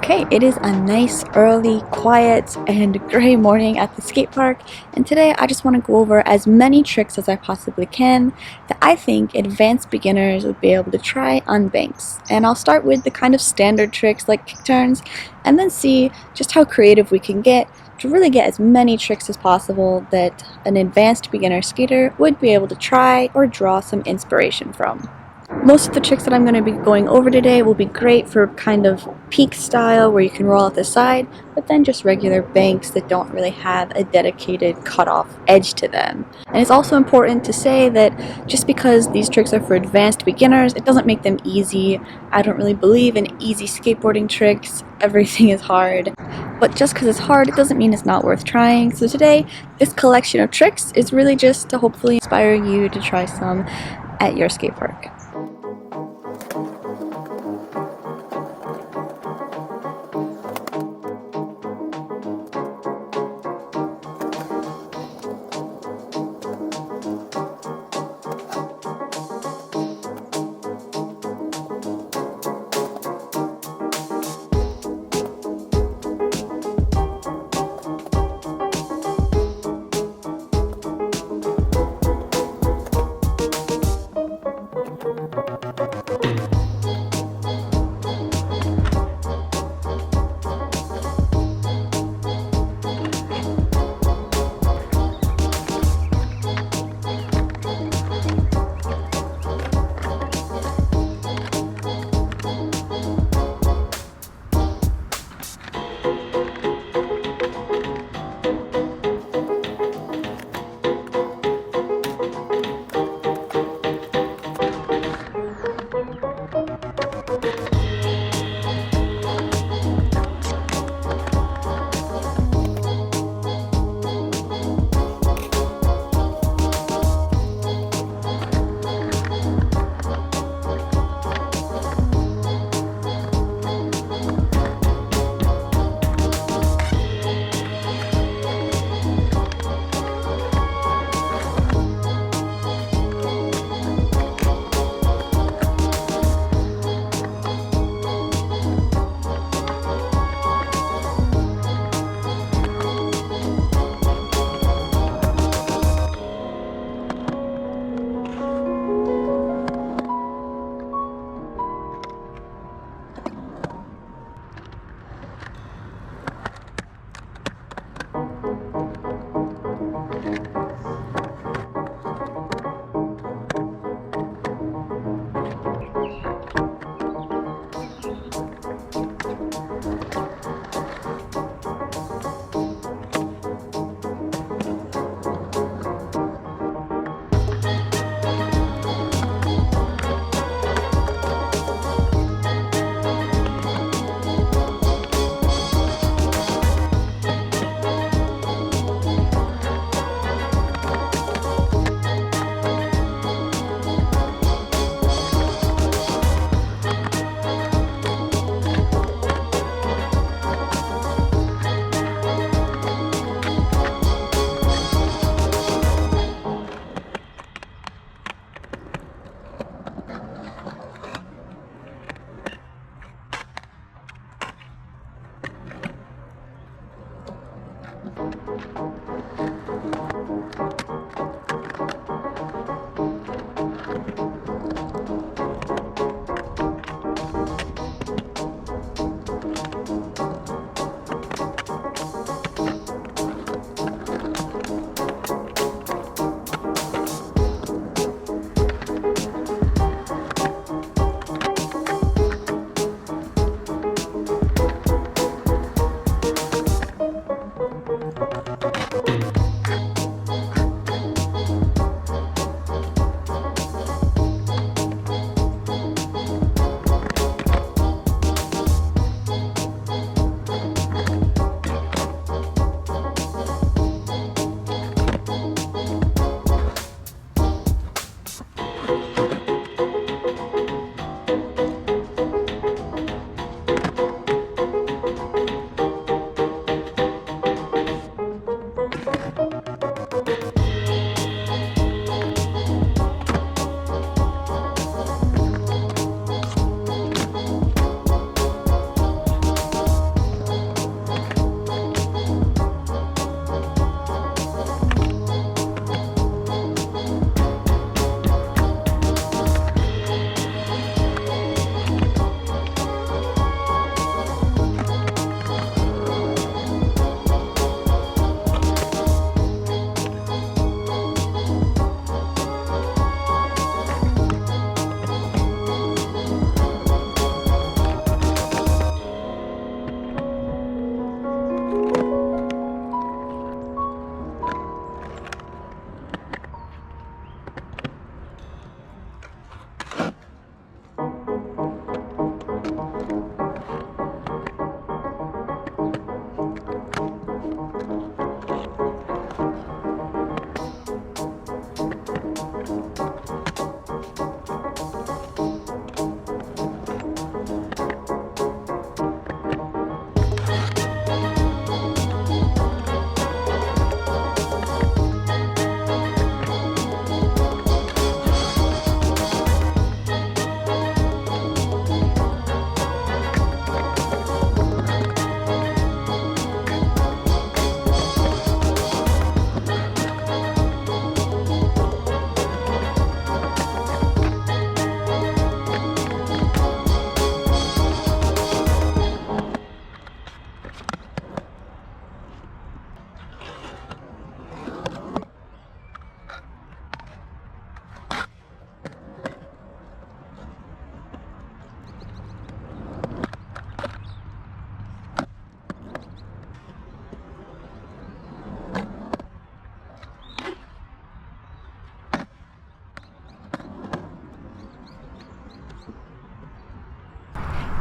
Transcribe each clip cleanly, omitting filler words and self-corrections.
Okay, it is a nice, early, quiet, and gray morning at the skate park, and today I just want to go over as many tricks as I possibly can that I think advanced beginners would be able to try on banks. And I'll start with the kind of standard tricks like kick turns, and then see just how creative we can get to really get as many tricks as possible that an advanced beginner skater would be able to try or draw some inspiration from. Most of the tricks that I'm going to be going over today will be great for kind of peak style where you can roll out the side, but then just regular banks that don't really have a dedicated cutoff edge to them. And it's also important to say that just because these tricks are for advanced beginners, it doesn't make them easy. I don't really believe in easy skateboarding tricks. Everything is hard. But just because it's hard, it doesn't mean it's not worth trying. So today, this collection of tricks is really just to hopefully inspire you to try some at your skate park.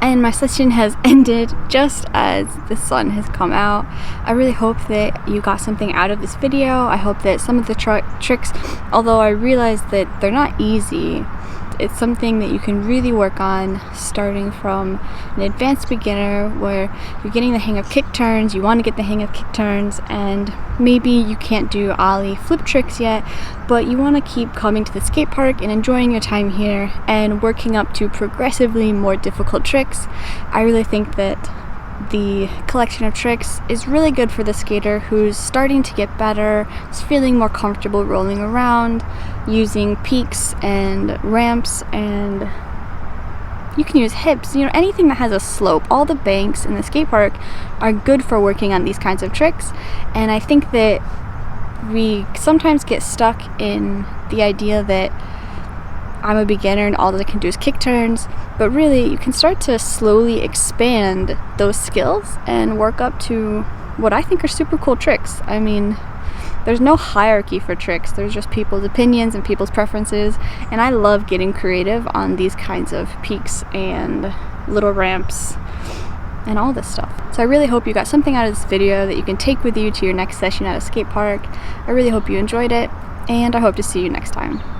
And my session has ended just as the sun has come out. I really hope that you got something out of this video. I hope that some of the tricks, although I realize that they're not easy, it's something that you can really work on starting from an advanced beginner where you're getting the hang of kick turns, you want to get the hang of kick turns, and maybe you can't do ollie flip tricks yet, but you want to keep coming to the skate park and enjoying your time here and working up to progressively more difficult tricks. I really think that the collection of tricks is really good for the skater who's starting to get better, is feeling more comfortable rolling around, using peaks and ramps, and you can use hips, you know, anything that has a slope. All the banks in the skate park are good for working on these kinds of tricks, and I think that we sometimes get stuck in the idea that I'm a beginner and all that I can do is kick turns, but really you can start to slowly expand those skills and work up to what I think are super cool tricks. I mean, there's no hierarchy for tricks, there's just people's opinions and people's preferences, and I love getting creative on these kinds of peaks and little ramps and all this stuff. So I really hope you got something out of this video that you can take with you to your next session at a skate park. I really hope you enjoyed it, and I hope to see you next time.